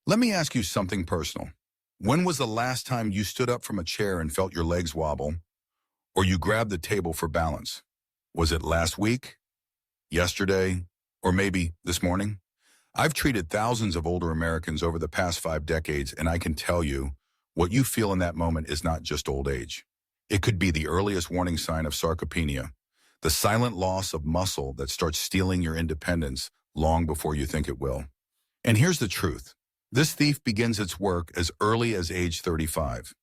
Let me ask you something personal. When was the last time you stood up from a chair and felt your legs wobble, or you grabbed the table for balance? Was it last week, yesterday, or maybe this morning? I've treated thousands of older Americans over the past 5 decades, and I can tell you, what you feel in that moment is not just old age. It could be the earliest warning sign of sarcopenia, the silent loss of muscle that starts stealing your independence long before you think it will. And here's the truth. This thief begins its work as early as age 35.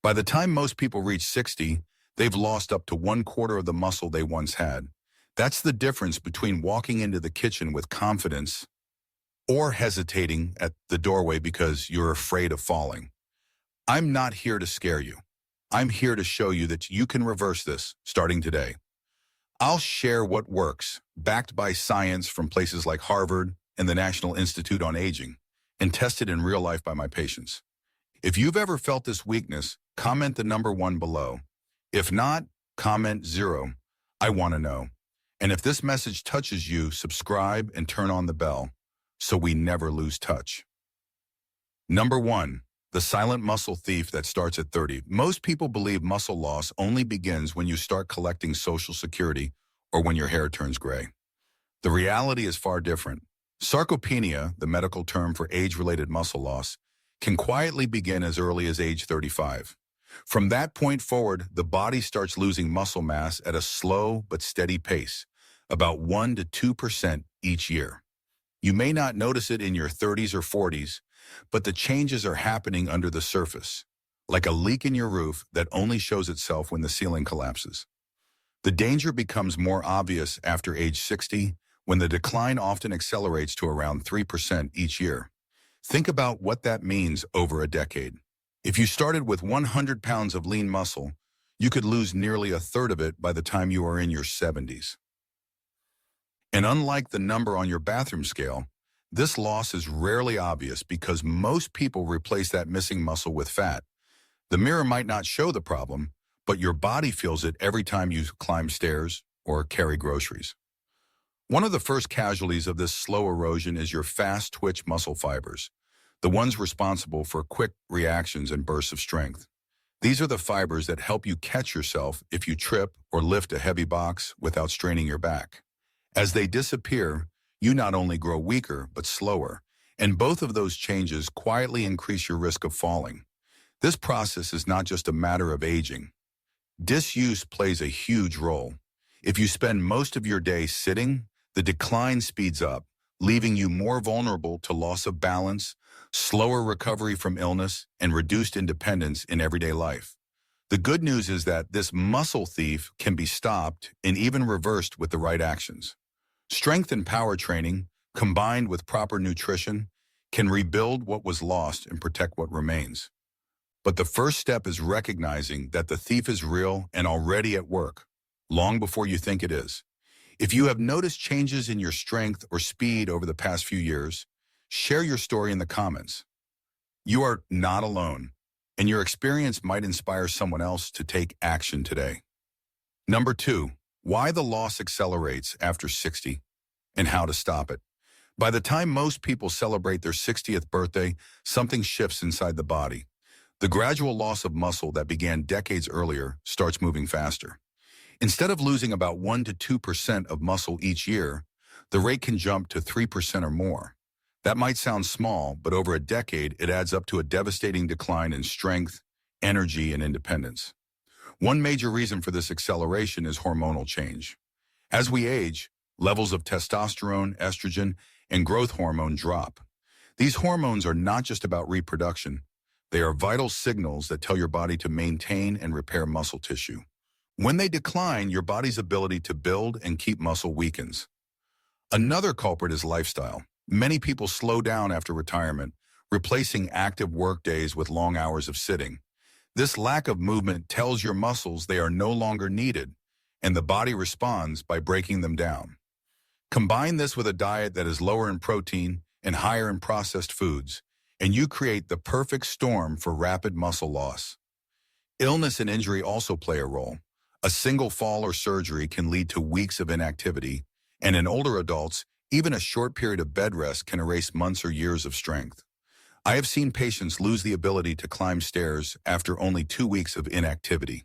By the time most people reach 60, they've lost up to 1/4 of the muscle they once had. That's the difference between walking into the kitchen with confidence or hesitating at the doorway because you're afraid of falling. I'm not here to scare you. I'm here to show you that you can reverse this starting today. I'll share what works, backed by science from places like Harvard and the National Institute on Aging, and tested in real life by my patients. If you've ever felt this weakness, comment the number 1 below. If not, comment 0. I want to know. And if this message touches you, subscribe and turn on the bell so we never lose touch. Number 1, the silent muscle thief that starts at 30. Most people believe muscle loss only begins when you start collecting Social Security or when your hair turns gray. The reality is far different. Sarcopenia, the medical term for age-related muscle loss, can quietly begin as early as age 35. From that point forward, the body starts losing muscle mass at a slow but steady pace, about 1 to 2% each year. You may not notice it in your 30s or 40s, but the changes are happening under the surface, like a leak in your roof that only shows itself when the ceiling collapses. The danger becomes more obvious after age 60, when the decline often accelerates to around 3% each year. Think about what that means over a decade. If you started with 100 pounds of lean muscle, you could lose nearly 1/3 of it by the time you are in your 70s. And unlike the number on your bathroom scale, this loss is rarely obvious because most people replace that missing muscle with fat. The mirror might not show the problem, but your body feels it every time you climb stairs or carry groceries. One of the first casualties of this slow erosion is your fast-twitch muscle fibers, the ones responsible for quick reactions and bursts of strength. These are the fibers that help you catch yourself if you trip or lift a heavy box without straining your back. As they disappear, you not only grow weaker, but slower, and both of those changes quietly increase your risk of falling. This process is not just a matter of aging. Disuse plays a huge role. If you spend most of your day sitting, the decline speeds up, leaving you more vulnerable to loss of balance, slower recovery from illness, and reduced independence in everyday life. The good news is that this muscle thief can be stopped and even reversed with the right actions. Strength and power training, combined with proper nutrition, can rebuild what was lost and protect what remains. But the first step is recognizing that the thief is real and already at work, long before you think it is. If you have noticed changes in your strength or speed over the past few years, share your story in the comments. You are not alone, and your experience might inspire someone else to take action today. Number 2, why the loss accelerates after 60 and how to stop it. By the time most people celebrate their 60th birthday, something shifts inside the body. The gradual loss of muscle that began decades earlier starts moving faster. Instead of losing about 1 to 2% of muscle each year, the rate can jump to 3% or more. That might sound small, but over a decade, it adds up to a devastating decline in strength, energy, and independence. One major reason for this acceleration is hormonal change. As we age, levels of testosterone, estrogen, and growth hormone drop. These hormones are not just about reproduction. They are vital signals that tell your body to maintain and repair muscle tissue. When they decline, your body's ability to build and keep muscle weakens. Another culprit is lifestyle. Many people slow down after retirement, replacing active work days with long hours of sitting. This lack of movement tells your muscles they are no longer needed, and the body responds by breaking them down. Combine this with a diet that is lower in protein and higher in processed foods, and you create the perfect storm for rapid muscle loss. Illness and injury also play a role. A single fall or surgery can lead to weeks of inactivity, and in older adults, even a short period of bed rest can erase months or years of strength. I have seen patients lose the ability to climb stairs after only 2 weeks of inactivity,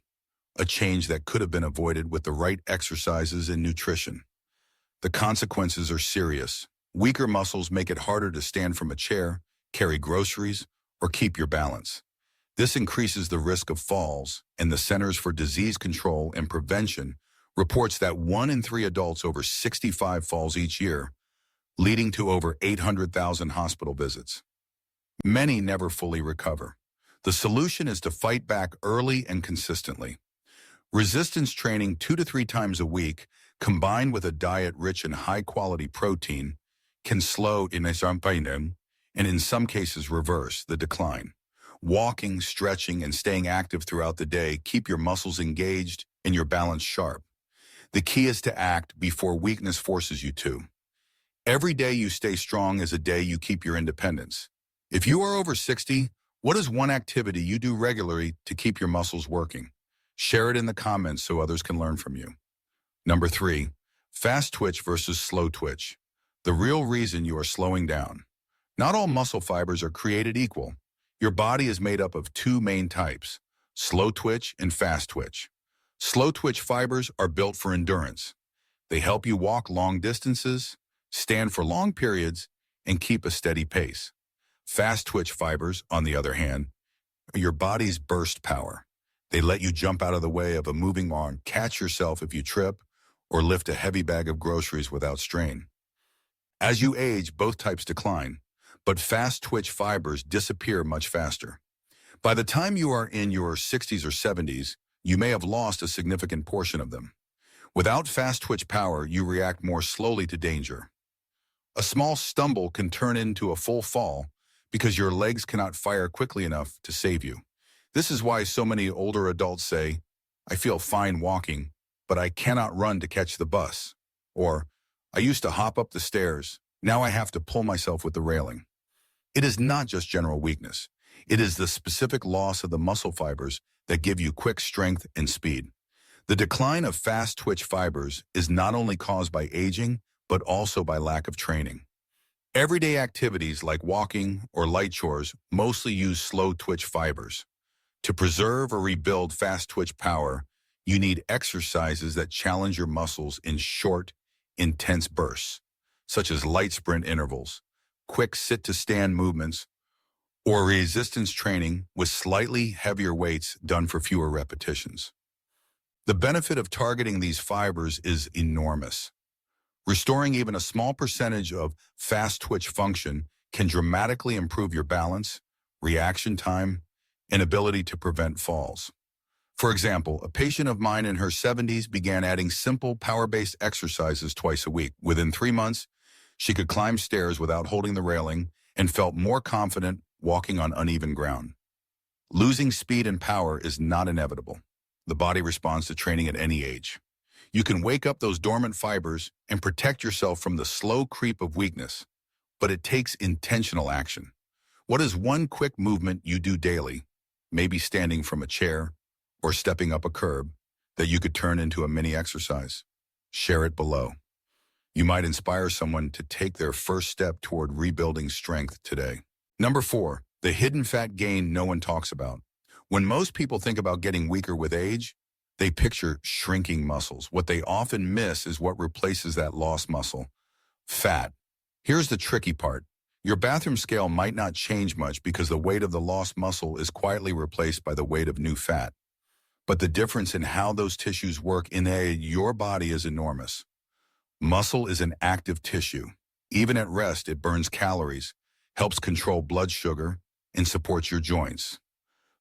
a change that could have been avoided with the right exercises and nutrition. The consequences are serious. Weaker muscles make it harder to stand from a chair, carry groceries, or keep your balance. This increases the risk of falls, and the Centers for Disease Control and Prevention reports that 1 in 3 adults over 65 falls each year, leading to over 800,000 hospital visits. Many never fully recover. The solution is to fight back early and consistently. Resistance training 2 to 3 times a week, combined with a diet rich in high-quality protein, can slow and in some cases reverse the decline. Walking, stretching, and staying active throughout the day keep your muscles engaged and your balance sharp. The key is to act before weakness forces you to. Every day you stay strong is a day you keep your independence. If you are over 60, what is one activity you do regularly to keep your muscles working? Share it in the comments so others can learn from you. Number 3, fast twitch versus slow twitch. The real reason you are slowing down. Not all muscle fibers are created equal. Your body is made up of 2 main types, slow twitch and fast twitch. Slow twitch fibers are built for endurance. They help you walk long distances, stand for long periods, and keep a steady pace. Fast twitch fibers, on the other hand, are your body's burst power. They let you jump out of the way of a moving arm, catch yourself if you trip, or lift a heavy bag of groceries without strain. As you age, both types decline, but fast twitch fibers disappear much faster. By the time you are in your 60s or 70s, you may have lost a significant portion of them. Without fast twitch power, you react more slowly to danger. A small stumble can turn into a full fall because your legs cannot fire quickly enough to save you. This is why so many older adults say, "I feel fine walking, but I cannot run to catch the bus." Or, "I used to hop up the stairs, now I have to pull myself with the railing." It is not just general weakness. It is the specific loss of the muscle fibers that give you quick strength and speed. The decline of fast twitch fibers is not only caused by aging, but also by lack of training. Everyday activities like walking or light chores mostly use slow twitch fibers. To preserve or rebuild fast twitch power, you need exercises that challenge your muscles in short, intense bursts, such as light sprint intervals, quick sit-to-stand movements, or resistance training with slightly heavier weights done for fewer repetitions. The benefit of targeting these fibers is enormous. Restoring even a small percentage of fast twitch function can dramatically improve your balance, reaction time, and ability to prevent falls. For example, a patient of mine in her 70s began adding simple power-based exercises twice a week. Within 3 months, she could climb stairs without holding the railing and felt more confident walking on uneven ground. Losing speed and power is not inevitable. The body responds to training at any age. You can wake up those dormant fibers and protect yourself from the slow creep of weakness, but it takes intentional action. What is one quick movement you do daily, maybe standing from a chair or stepping up a curb, that you could turn into a mini exercise? Share it below. You might inspire someone to take their first step toward rebuilding strength today. Number 4, the hidden fat gain no one talks about. When most people think about getting weaker with age, they picture shrinking muscles. What they often miss is what replaces that lost muscle: fat. Here's the tricky part. Your bathroom scale might not change much because the weight of the lost muscle is quietly replaced by the weight of new fat. But the difference in how those tissues work in your body is enormous. Muscle is an active tissue. Even at rest, it burns calories, helps control blood sugar, and supports your joints.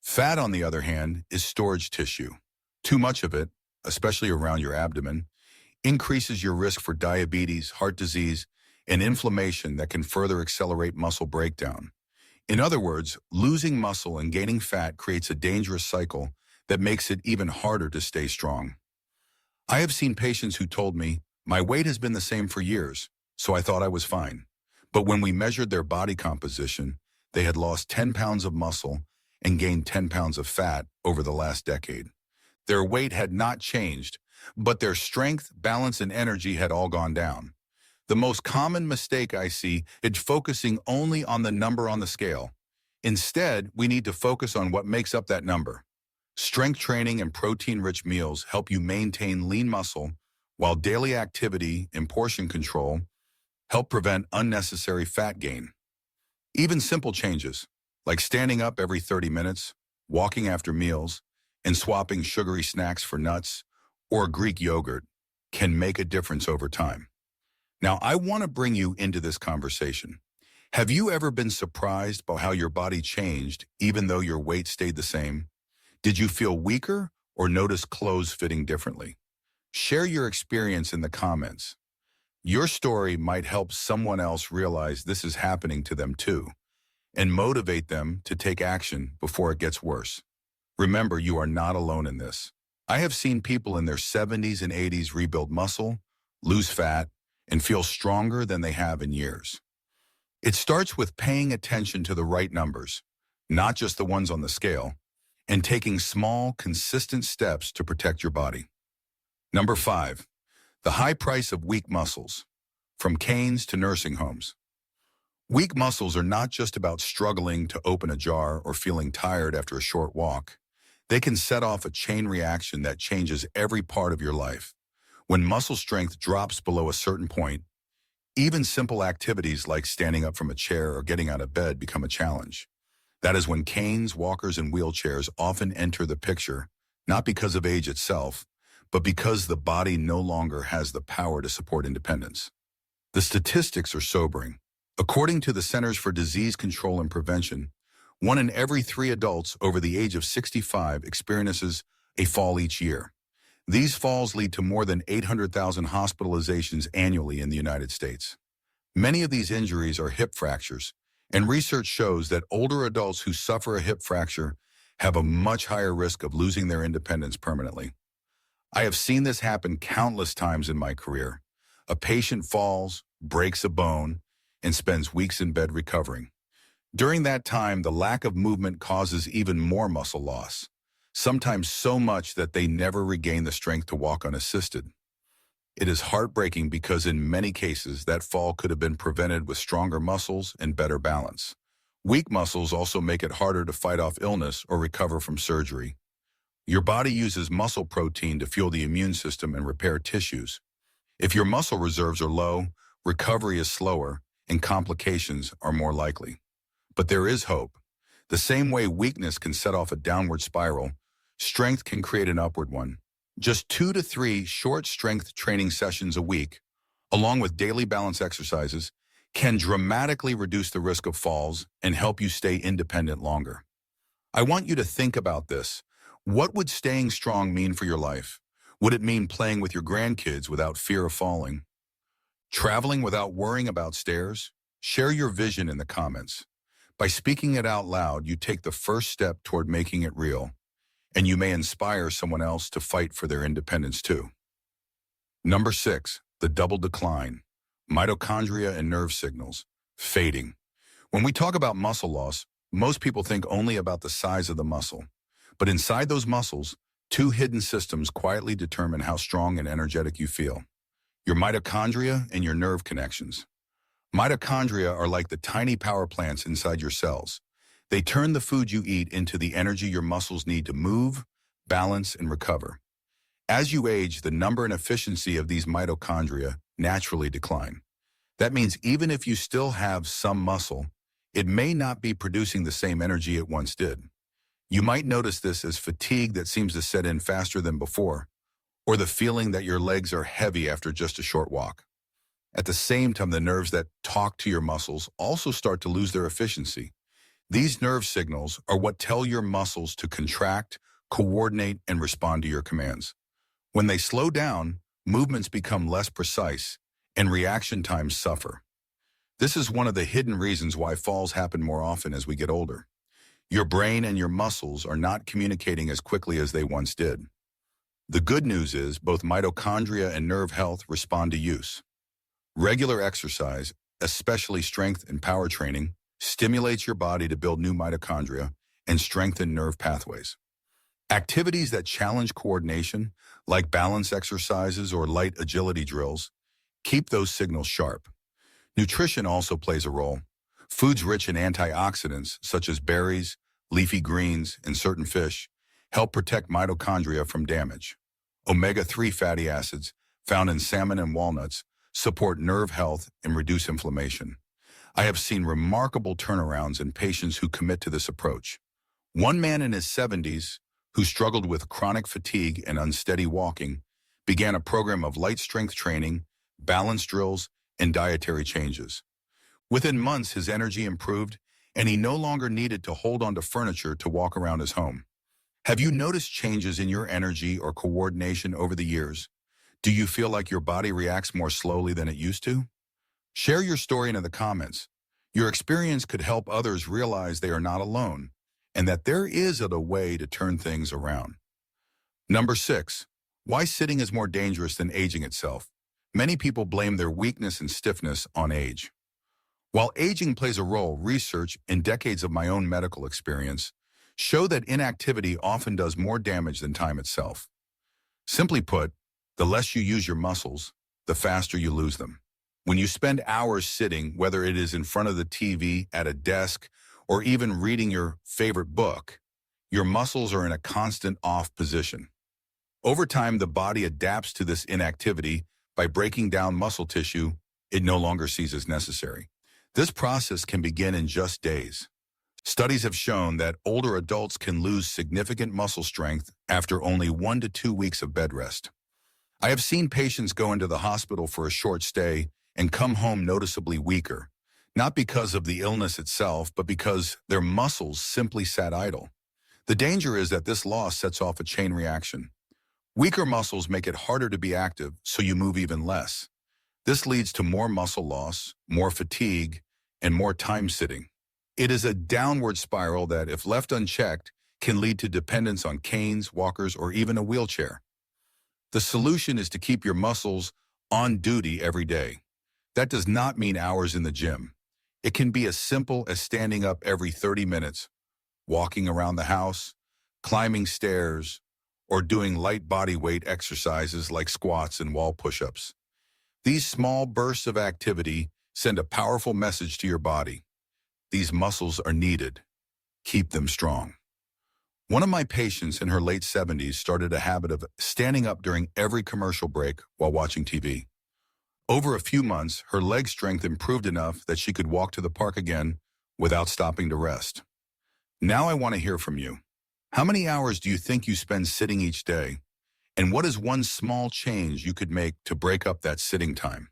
Fat, on the other hand, is storage tissue. Too much of it, especially around your abdomen, increases your risk for diabetes, heart disease, and inflammation that can further accelerate muscle breakdown. In other words, losing muscle and gaining fat creates a dangerous cycle that makes it even harder to stay strong. I have seen patients who told me, "My weight has been the same for years, so I thought I was fine." But when we measured their body composition, they had lost 10 pounds of muscle and gained 10 pounds of fat over the last decade. Their weight had not changed, but their strength, balance, and energy had all gone down. The most common mistake I see is focusing only on the number on the scale. Instead, we need to focus on what makes up that number. Strength training and protein-rich meals help you maintain lean muscle, while daily activity and portion control help prevent unnecessary fat gain. Even simple changes, like standing up every 30 minutes, walking after meals, and swapping sugary snacks for nuts or Greek yogurt, can make a difference over time. Now, I want to bring you into this conversation. Have you ever been surprised by how your body changed even though your weight stayed the same? Did you feel weaker or notice clothes fitting differently? Share your experience in the comments. Your story might help someone else realize this is happening to them too, and motivate them to take action before it gets worse. Remember, you are not alone in this. I have seen people in their 70s and 80s rebuild muscle, lose fat, and feel stronger than they have in years. It starts with paying attention to the right numbers, not just the ones on the scale, and taking small, consistent steps to protect your body. Number 5, the high price of weak muscles, from canes to nursing homes. Weak muscles are not just about struggling to open a jar or feeling tired after a short walk. They can set off a chain reaction that changes every part of your life. When muscle strength drops below a certain point, even simple activities like standing up from a chair or getting out of bed become a challenge. That is when canes, walkers, and wheelchairs often enter the picture, not because of age itself, but because the body no longer has the power to support independence. The statistics are sobering. According to the Centers for Disease Control and Prevention, 1 in every 3 adults over the age of 65 experiences a fall each year. These falls lead to more than 800,000 hospitalizations annually in the United States. Many of these injuries are hip fractures, and research shows that older adults who suffer a hip fracture have a much higher risk of losing their independence permanently. I have seen this happen countless times in my career. A patient falls, breaks a bone, and spends weeks in bed recovering. During that time, the lack of movement causes even more muscle loss, sometimes so much that they never regain the strength to walk unassisted. It is heartbreaking because in many cases, that fall could have been prevented with stronger muscles and better balance. Weak muscles also make it harder to fight off illness or recover from surgery. Your body uses muscle protein to fuel the immune system and repair tissues. If your muscle reserves are low, recovery is slower, and complications are more likely. But there is hope. The same way weakness can set off a downward spiral, strength can create an upward one. Just 2 to 3 short strength training sessions a week, along with daily balance exercises, can dramatically reduce the risk of falls and help you stay independent longer. I want you to think about this. What would staying strong mean for your life? Would it mean playing with your grandkids without fear of falling? Traveling without worrying about stairs? Share your vision in the comments. By speaking it out loud, you take the first step toward making it real, and you may inspire someone else to fight for their independence too. Number 6, the double decline. Mitochondria and nerve signals. Fading. When we talk about muscle loss, most people think only about the size of the muscle. But inside those muscles, 2 hidden systems quietly determine how strong and energetic you feel. Your mitochondria and your nerve connections. Mitochondria are like the tiny power plants inside your cells. They turn the food you eat into the energy your muscles need to move, balance, and recover. As you age, the number and efficiency of these mitochondria naturally decline. That means even if you still have some muscle, it may not be producing the same energy it once did. You might notice this as fatigue that seems to set in faster than before, or the feeling that your legs are heavy after just a short walk. At the same time, the nerves that talk to your muscles also start to lose their efficiency. These nerve signals are what tell your muscles to contract, coordinate, and respond to your commands. When they slow down, movements become less precise, and reaction times suffer. This is one of the hidden reasons why falls happen more often as we get older. Your brain and your muscles are not communicating as quickly as they once did. The good news is both mitochondria and nerve health respond to use. Regular exercise, especially strength and power training, stimulates your body to build new mitochondria and strengthen nerve pathways. Activities that challenge coordination, like balance exercises or light agility drills, keep those signals sharp. Nutrition also plays a role. Foods rich in antioxidants, such as berries, leafy greens, and certain fish, help protect mitochondria from damage. Omega-3 fatty acids, found in salmon and walnuts, support nerve health and reduce inflammation. I have seen remarkable turnarounds in patients who commit to this approach. One man in his 70s, who struggled with chronic fatigue and unsteady walking, began a program of light strength training, balance drills, and dietary changes. Within months, his energy improved, and he no longer needed to hold onto furniture to walk around his home. Have you noticed changes in your energy or coordination over the years? Do you feel like your body reacts more slowly than it used to? Share your story in the comments. Your experience could help others realize they are not alone and that there is a way to turn things around. Number 6. Why sitting is more dangerous than aging itself. Many people blame their weakness and stiffness on age. While aging plays a role, research and decades of my own medical experience show that inactivity often does more damage than time itself. Simply put, the less you use your muscles, the faster you lose them. When you spend hours sitting, whether it is in front of the TV, at a desk, or even reading your favorite book, your muscles are in a constant off position. Over time, the body adapts to this inactivity by breaking down muscle tissue it no longer sees as necessary. This process can begin in just days. Studies have shown that older adults can lose significant muscle strength after only 1 to 2 weeks of bed rest. I have seen patients go into the hospital for a short stay and come home noticeably weaker, not because of the illness itself, but because their muscles simply sat idle. The danger is that this loss sets off a chain reaction. Weaker muscles make it harder to be active, so you move even less. This leads to more muscle loss, more fatigue, and more time sitting. It is a downward spiral that, if left unchecked, can lead to dependence on canes, walkers, or even a wheelchair. The solution is to keep your muscles on duty every day. That does not mean hours in the gym. It can be as simple as standing up every 30 minutes, walking around the house, climbing stairs, or doing light body weight exercises like squats and wall push-ups. These small bursts of activity send a powerful message to your body. These muscles are needed. Keep them strong. One of my patients in her late 70s started a habit of standing up during every commercial break while watching TV. Over a few months, her leg strength improved enough that she could walk to the park again without stopping to rest. Now I want to hear from you. How many hours do you think you spend sitting each day? And what is one small change you could make to break up that sitting time?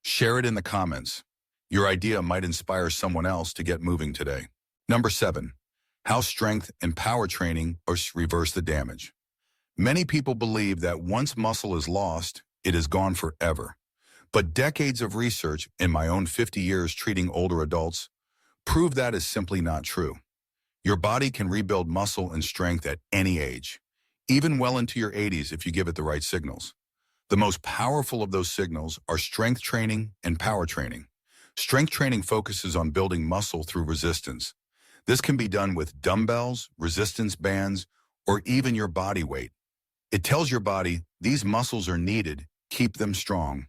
Share it in the comments. Your idea might inspire someone else to get moving today. Number 7. How strength and power training reverse the damage. Many people believe that once muscle is lost, it is gone forever. But decades of research in my own 50 years treating older adults prove that is simply not true. Your body can rebuild muscle and strength at any age, even well into your 80s if you give it the right signals. The most powerful of those signals are strength training and power training. Strength training focuses on building muscle through resistance. This can be done with dumbbells, resistance bands, or even your body weight. It tells your body these muscles are needed, keep them strong.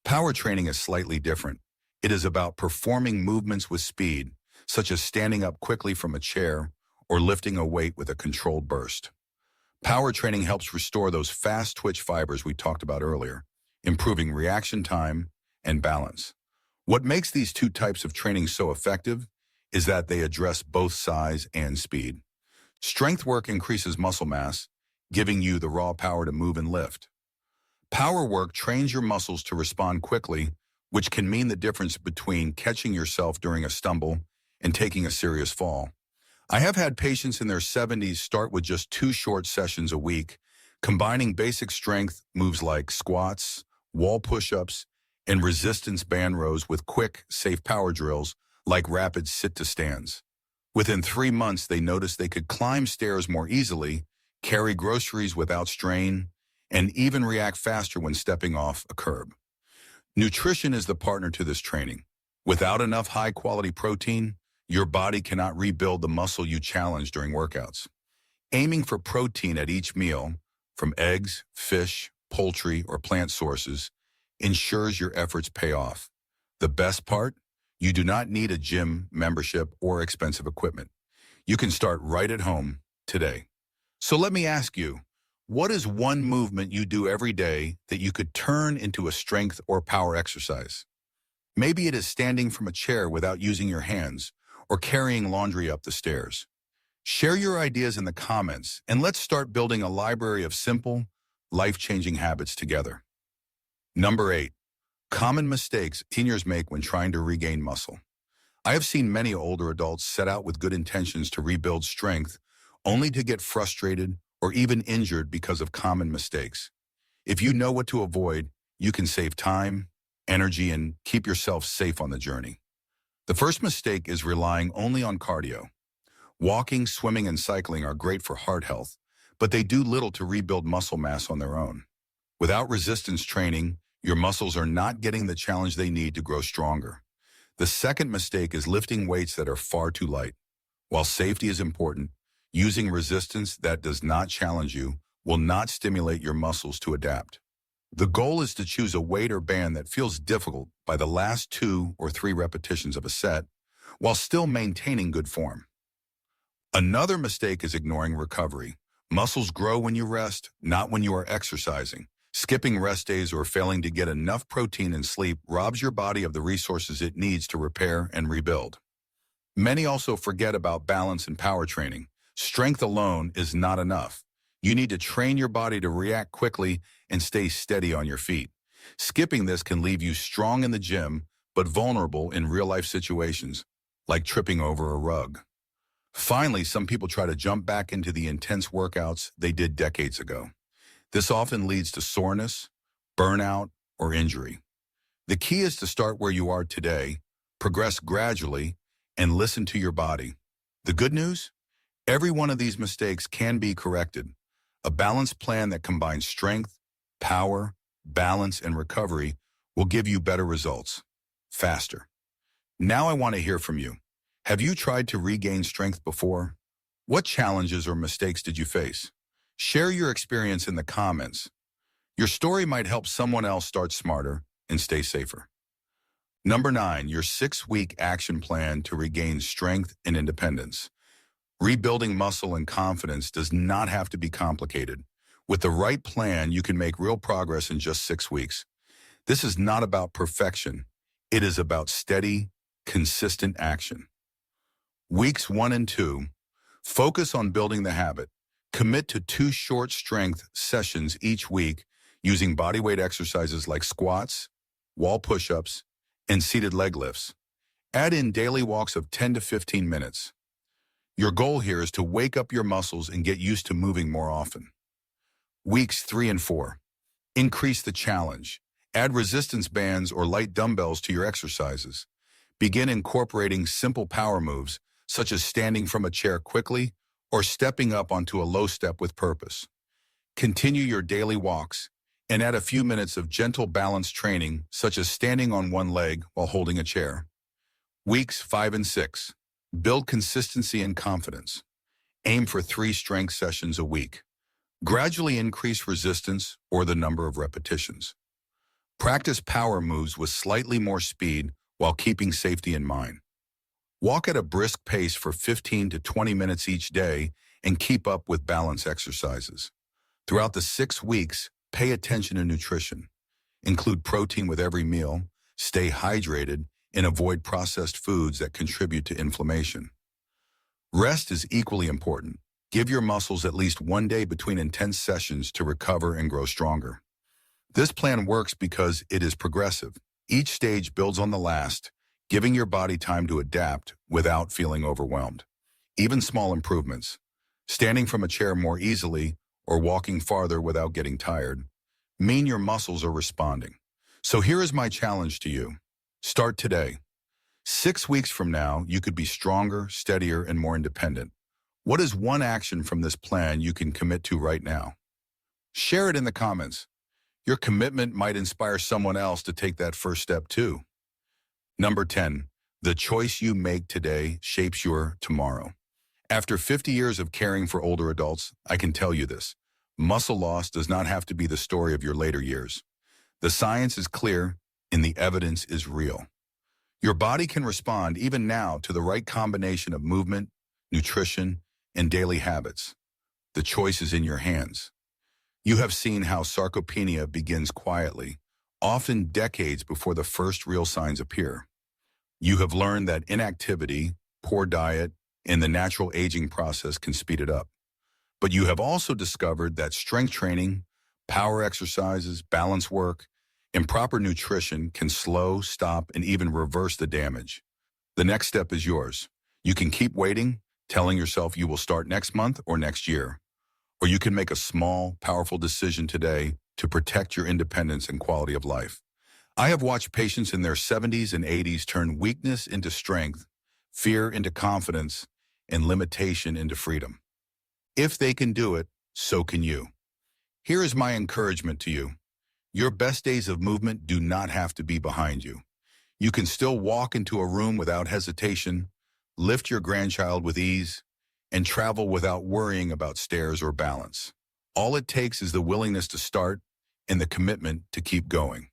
Power training is slightly different. It is about performing movements with speed, such as standing up quickly from a chair or lifting a weight with a controlled burst. Power training helps restore those fast twitch fibers we talked about earlier, improving reaction time and balance. What makes these two types of training so effective is that they address both size and speed. Strength work increases muscle mass, giving you the raw power to move and lift. Power work trains your muscles to respond quickly, which can mean the difference between catching yourself during a stumble and taking a serious fall. I have had patients in their 70s start with just 2 short sessions a week, combining basic strength moves like squats, wall push-ups, and resistance band rows with quick, safe power drills like rapid sit-to-stands. Within 3 months, they noticed they could climb stairs more easily, carry groceries without strain, and even react faster when stepping off a curb. Nutrition is the partner to this training. Without enough high-quality protein, your body cannot rebuild the muscle you challenge during workouts. Aiming for protein at each meal, from eggs, fish, poultry, or plant sources, ensures your efforts pay off. The best part? You do not need a gym membership or expensive equipment. You can start right at home today. So let me ask you, what is one movement you do every day that you could turn into a strength or power exercise? Maybe it is standing from a chair without using your hands or carrying laundry up the stairs. Share your ideas in the comments and let's start building a library of simple, life-changing habits together. Number 8. Common mistakes seniors make when trying to regain muscle. I have seen many older adults set out with good intentions to rebuild strength, only to get frustrated or even injured because of common mistakes. If you know what to avoid, you can save time, energy, and keep yourself safe on the journey. The first mistake is relying only on cardio. Walking, swimming, and cycling are great for heart health, but they do little to rebuild muscle mass on their own. Without resistance training, your muscles are not getting the challenge they need to grow stronger. The second mistake is lifting weights that are far too light. While safety is important, using resistance that does not challenge you will not stimulate your muscles to adapt. The goal is to choose a weight or band that feels difficult by the last 2 or 3 repetitions of a set, while still maintaining good form. Another mistake is ignoring recovery. Muscles grow when you rest, not when you are exercising. Skipping rest days or failing to get enough protein and sleep robs your body of the resources it needs to repair and rebuild. Many also forget about balance and power training. Strength alone is not enough. You need to train your body to react quickly and stay steady on your feet. Skipping this can leave you strong in the gym, but vulnerable in real-life situations, like tripping over a rug. Finally, some people try to jump back into the intense workouts they did decades ago. This often leads to soreness, burnout, or injury. The key is to start where you are today, progress gradually, and listen to your body. The good news? Every one of these mistakes can be corrected. A balanced plan that combines strength, power, balance, and recovery will give you better results, faster. Now I want to hear from you. Have you tried to regain strength before? What challenges or mistakes did you face? Share your experience in the comments. Your story might help someone else start smarter and stay safer. Number 9, your 6-week action plan to regain strength and independence. Rebuilding muscle and confidence does not have to be complicated. With the right plan, you can make real progress in just 6 weeks. This is not about perfection. It is about steady, consistent action. Weeks 1 and 2, focus on building the habit. Commit to 2 short strength sessions each week using bodyweight exercises like squats, wall push-ups, and seated leg lifts. Add in daily walks of 10 to 15 minutes. Your goal here is to wake up your muscles and get used to moving more often. Weeks 3 and 4, increase the challenge. Add resistance bands or light dumbbells to your exercises. Begin incorporating simple power moves, such as standing from a chair quickly or stepping up onto a low step with purpose. Continue your daily walks and add a few minutes of gentle balance training, such as standing on one leg while holding a chair. Weeks 5 and 6, build consistency and confidence. Aim for 3 strength sessions a week. Gradually increase resistance or the number of repetitions. Practice power moves with slightly more speed while keeping safety in mind. Walk at a brisk pace for 15 to 20 minutes each day and keep up with balance exercises. Throughout the 6 weeks, pay attention to nutrition. Include protein with every meal, stay hydrated, and avoid processed foods that contribute to inflammation. Rest is equally important. Give your muscles at least 1 day between intense sessions to recover and grow stronger. This plan works because it is progressive. Each stage builds on the last, giving your body time to adapt without feeling overwhelmed. Even small improvements, standing from a chair more easily or walking farther without getting tired, mean your muscles are responding. So here is my challenge to you. Start today. 6 weeks from now, you could be stronger, steadier, and more independent. What is one action from this plan you can commit to right now? Share it in the comments. Your commitment might inspire someone else to take that first step too. Number 10, the choice you make today shapes your tomorrow. After 50 years of caring for older adults, I can tell you this. Muscle loss does not have to be the story of your later years. The science is clear and the evidence is real. Your body can respond even now to the right combination of movement, nutrition, and daily habits. The choice is in your hands. You have seen how sarcopenia begins quietly, often decades before the first real signs appear. You have learned that inactivity, poor diet, and the natural aging process can speed it up. But you have also discovered that strength training, power exercises, balance work, and proper nutrition can slow, stop, and even reverse the damage. The next step is yours. You can keep waiting, telling yourself you will start next month or next year. Or you can make a small, powerful decision today to protect your independence and quality of life. I have watched patients in their 70s and 80s turn weakness into strength, fear into confidence, and limitation into freedom. If they can do it, so can you. Here is my encouragement to you. Your best days of movement do not have to be behind you. You can still walk into a room without hesitation, lift your grandchild with ease, and travel without worrying about stairs or balance. All it takes is the willingness to start and the commitment to keep going.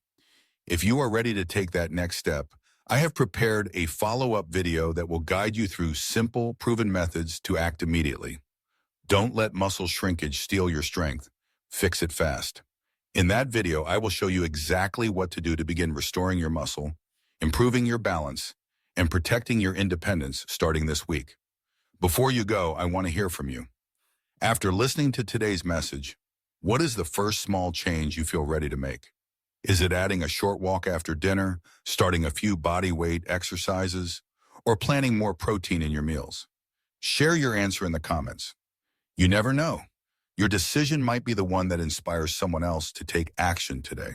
If you are ready to take that next step, I have prepared a follow-up video that will guide you through simple, proven methods to act immediately. Don't let muscle shrinkage steal your strength. Fix it fast. In that video, I will show you exactly what to do to begin restoring your muscle, improving your balance, and protecting your independence starting this week. Before you go, I want to hear from you. After listening to today's message, what is the first small change you feel ready to make? Is it adding a short walk after dinner, starting a few body weight exercises, or planning more protein in your meals? Share your answer in the comments. You never know. Your decision might be the one that inspires someone else to take action today.